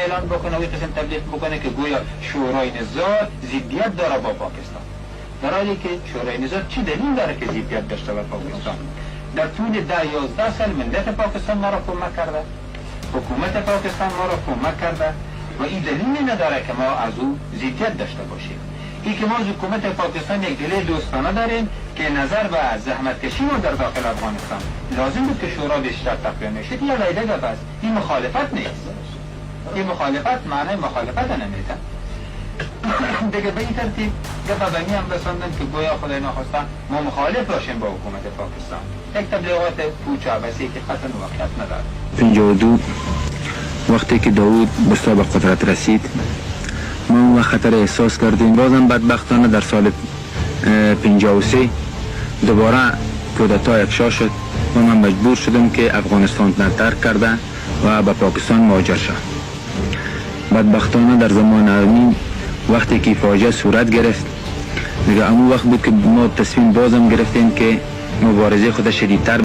اعلان بکنه و قسم تبلیغ بکنه که گویا شورای نظام ضدیت داره با پاکستان، در حالی که شورای نظام چی دلیل داره که ضدیت داشته با پاکستان؟ در طول 10-11 سال ملت پاکستان ما را کمک کرده، حکومت پاکستان ما را کمک کرده و این دلیل نداره که ما از او ضدیت داشته باشیم. این که ما از حکومت پاکستان یک دل دوستانه داریم که نظر به زحمتکشی ما در داخل افغانستان لازم بود که شورا بیشتر تقویت میشد. یه قاعده گپ است، این مخالفت نیست. این مخالفت معنی مخالفت نمیده. دیگه به این ترتیب گپ به می هم رساندن که گویا خدای ناخواسته ما مخالف باشیم با حکومت پاکستان. یک تبلیغات پوچ و عبثی که قطعا واقعیت نداره. 52 وقتی که داوود بسا به قدرت رسید ما خطر احساس کردیم. بازم بدبختانه در سال 53 دوباره کودتا افشا شد و من مجبور شدم که افغانستان را ترک کرده و به پاکستان مهاجر شدم. بدبختانه در زمان امین وقتی که فاجعه صورت گرفت دیگه همون وقت بود که ما تصمیم بازم گرفتیم که مبارزه خود شدیدتر